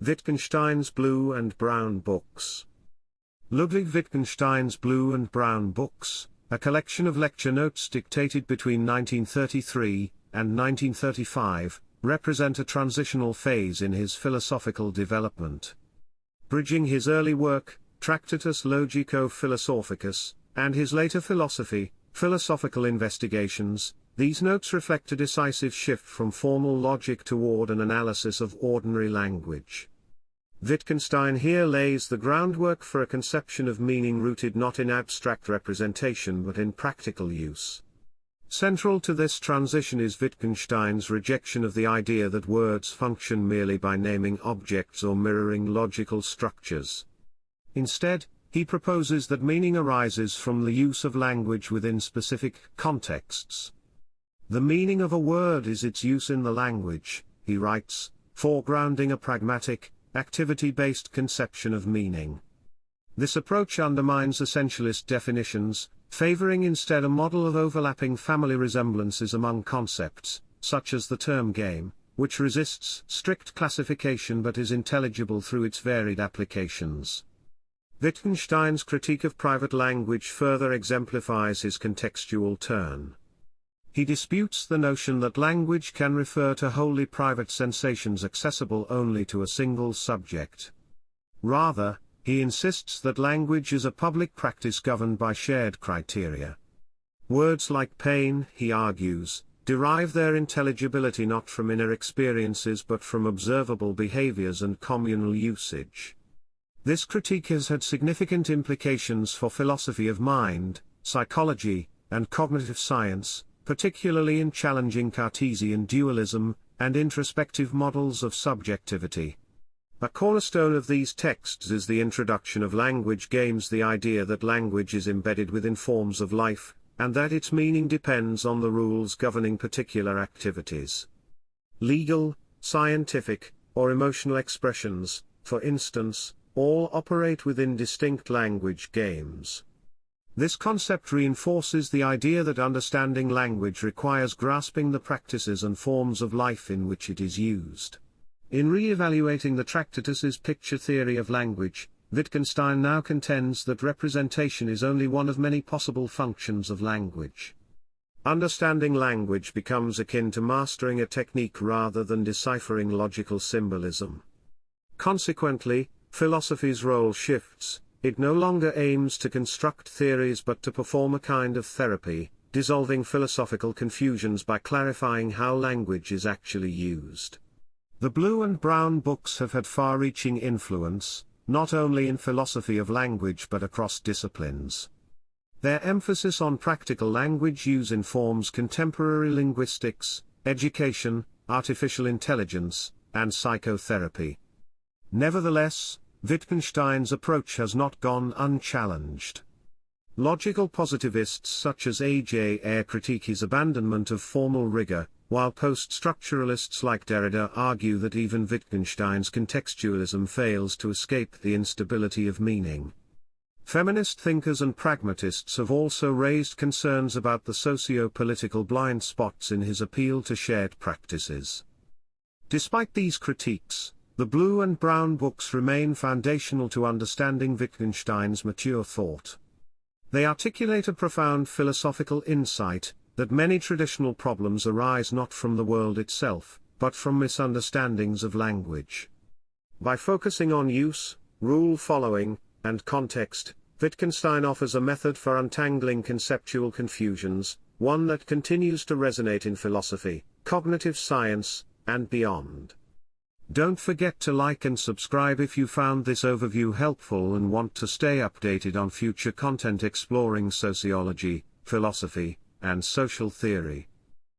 Wittgenstein's Blue and Brown Books. Ludwig Wittgenstein's Blue and Brown Books, a collection of lecture notes dictated between 1933 and 1935, represent a transitional phase in his philosophical development. Bridging his early work, Tractatus Logico-Philosophicus, and his later philosophy, Philosophical Investigations, these notes reflect a decisive shift from formal logic toward an analysis of ordinary language. Wittgenstein here lays the groundwork for a conception of meaning rooted not in abstract representation but in practical use. Central to this transition is Wittgenstein's rejection of the idea that words function merely by naming objects or mirroring logical structures. Instead, he proposes that meaning arises from the use of language within specific contexts. The meaning of a word is its use in the language, he writes, foregrounding a pragmatic, activity-based conception of meaning. This approach undermines essentialist definitions, favoring instead a model of overlapping family resemblances among concepts, such as the term game, which resists strict classification but is intelligible through its varied applications. Wittgenstein's critique of private language further exemplifies his contextual turn. He disputes the notion that language can refer to wholly private sensations accessible only to a single subject. Rather, he insists that language is a public practice governed by shared criteria. Words like pain, he argues, derive their intelligibility not from inner experiences but from observable behaviors and communal usage. This critique has had significant implications for philosophy of mind, psychology, and cognitive science, particularly in challenging Cartesian dualism and introspective models of subjectivity. A cornerstone of these texts is the introduction of language games, the idea that language is embedded within forms of life, and that its meaning depends on the rules governing particular activities. Legal, scientific, or emotional expressions, for instance, all operate within distinct language games. This concept reinforces the idea that understanding language requires grasping the practices and forms of life in which it is used. In re-evaluating the Tractatus's picture theory of language, Wittgenstein now contends that representation is only one of many possible functions of language. Understanding language becomes akin to mastering a technique rather than deciphering logical symbolism. Consequently, philosophy's role shifts. It no longer aims to construct theories but to perform a kind of therapy, dissolving philosophical confusions by clarifying how language is actually used. The Blue and Brown Books have had far-reaching influence, not only in philosophy of language but across disciplines. Their emphasis on practical language use informs contemporary linguistics, education, artificial intelligence, and psychotherapy. Nevertheless, Wittgenstein's approach has not gone unchallenged. Logical positivists such as A.J. Ayer critique his abandonment of formal rigor, while post-structuralists like Derrida argue that even Wittgenstein's contextualism fails to escape the instability of meaning. Feminist thinkers and pragmatists have also raised concerns about the socio-political blind spots in his appeal to shared practices. Despite these critiques, the Blue and Brown Books remain foundational to understanding Wittgenstein's mature thought. They articulate a profound philosophical insight, that many traditional problems arise not from the world itself, but from misunderstandings of language. By focusing on use, rule following, and context, Wittgenstein offers a method for untangling conceptual confusions, one that continues to resonate in philosophy, cognitive science, and beyond. Don't forget to like and subscribe if you found this overview helpful and want to stay updated on future content exploring sociology, philosophy, and social theory.